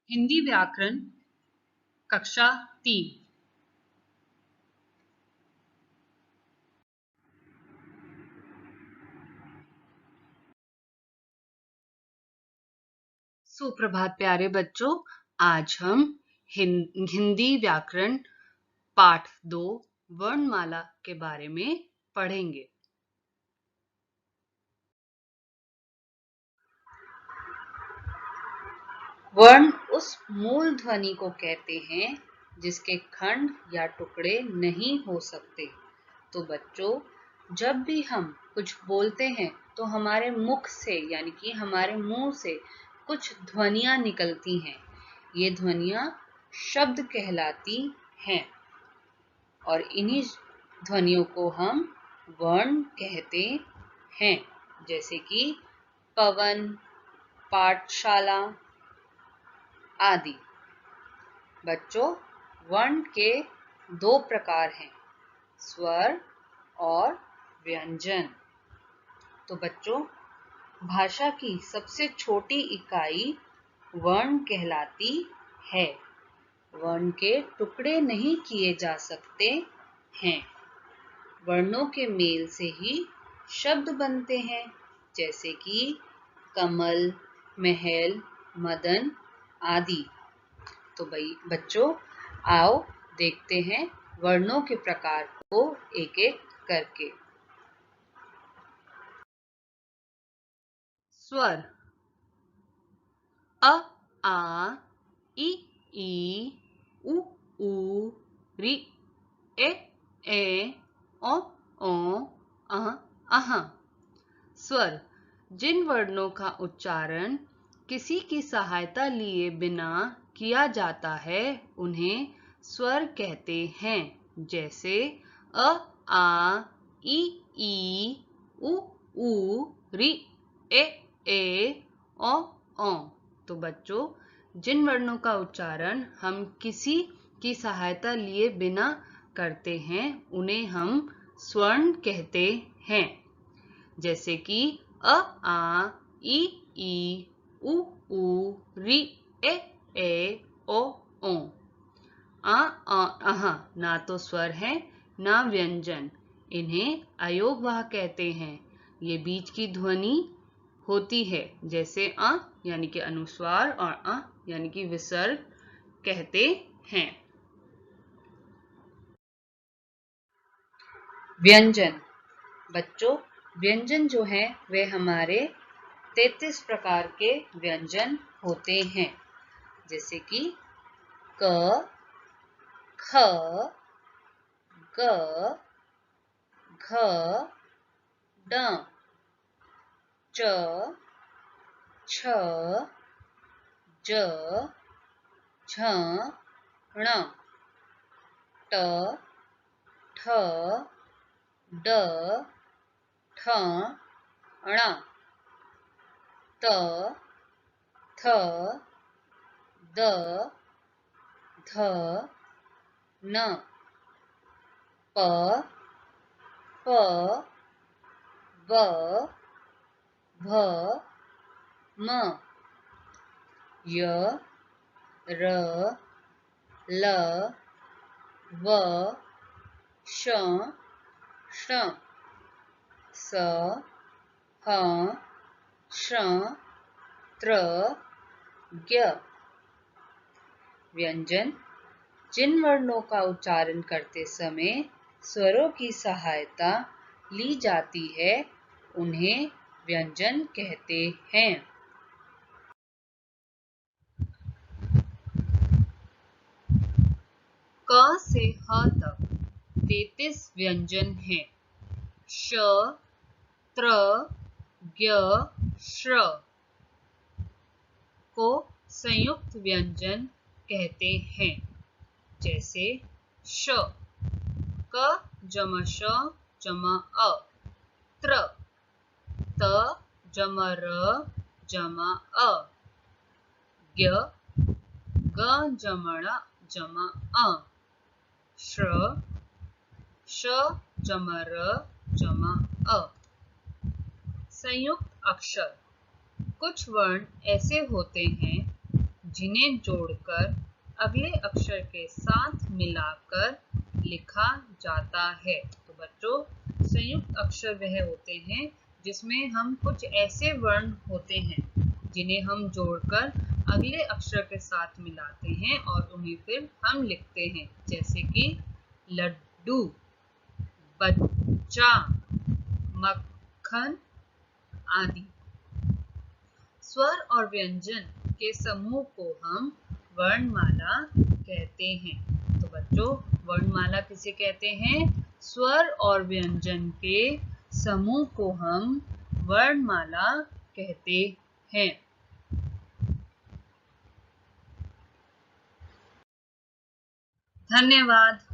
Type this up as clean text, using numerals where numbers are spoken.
हिंदी व्याकरण कक्षा 3। सुप्रभात प्यारे बच्चों, आज हम हिंदी व्याकरण पाठ 2 वर्णमाला के बारे में पढ़ेंगे। वर्ण उस मूल ध्वनि को कहते हैं जिसके खंड या टुकड़े नहीं हो सकते। तो बच्चों, जब भी हम कुछ बोलते हैं तो हमारे मुख से यानी कि हमारे मुंह से कुछ ध्वनियां निकलती हैं। ये ध्वनियां शब्द कहलाती हैं और इन्हीं ध्वनियों को हम वर्ण कहते हैं, जैसे कि पवन, पाठशाला आदि। बच्चों, वर्ण के 2 प्रकार हैं, स्वर और व्यंजन। तो बच्चों, भाषा की सबसे छोटी इकाई वर्ण कहलाती है। वर्ण के टुकड़े नहीं किए जा सकते हैं। वर्णों के मेल से ही शब्द बनते हैं, जैसे कि कमल, महल, मदन आदि। तो बच्चों, आओ देखते हैं वर्णों के प्रकार को एक एक करके। स्वर अ, आ, ई, उ, री, ए, ओ, अह। स्वर जिन वर्णों का उच्चारण किसी की सहायता लिए बिना किया जाता है उन्हें स्वर कहते हैं, जैसे अ, आ, ई, उ, री, ए, ओ। तो बच्चों, जिन वर्णों का उच्चारण हम किसी की सहायता लिए बिना करते हैं उन्हें हम स्वर्ण कहते हैं, जैसे कि अ, आ, ई, उ, री, ए, ओ। आ, अह ना तो स्वर है ना व्यंजन। इन्हें अयोगवाह कहते हैं। ये बीच की ध्वनि होती है, जैसे अ यानी कि अनुस्वार और अ यानी कि विसर्ग कहते हैं। व्यंजन। बच्चों, व्यंजन जो है वे हमारे 33 प्रकार के व्यंजन होते हैं, जैसे कि क, ख, ग, घ, ड, च, छ, ज, झ, ण, ट, ठ, ड, ठ, ण, त, थ, द, ध, न, प, फ, ब, भ, म, य, र, ल, व, श, ष, स, ह, श, त्र, ज्ञ। व्यंजन जिन वर्णों का उच्चारण करते समय स्वरों की सहायता ली जाती है उन्हें व्यंजन कहते हैं। क से ह तक 33 व्यंजन हैं। श, त्र, ज्ञ, श्र को संयुक्त व्यंजन कहते हैं, जैसे श, क जमा श जमा अ, त्र, त जमा र जमा अ, ज्ञ, ग जमा ण जमा अ, श्र, श जमा र जमा अ। संयुक्त अक्षर। कुछ वर्ण ऐसे होते हैं जिन्हें जोड़कर अगले अक्षर के साथ मिलाकर लिखा जाता है। तो बच्चों, संयुक्त अक्षर वह होते हैं जिसमें हम कुछ ऐसे वर्ण होते हैं जिन्हें हम जोड़कर अगले अक्षर के साथ मिलाते हैं और उन्हें फिर हम लिखते हैं, जैसे कि लड्डू, बच्चा, मक्खन आदि। स्वर और व्यंजन के समूह को हम वर्णमाला कहते हैं। तो बच्चों, वर्णमाला किसे कहते हैं? स्वर और व्यंजन के समूह को हम वर्णमाला कहते हैं। धन्यवाद।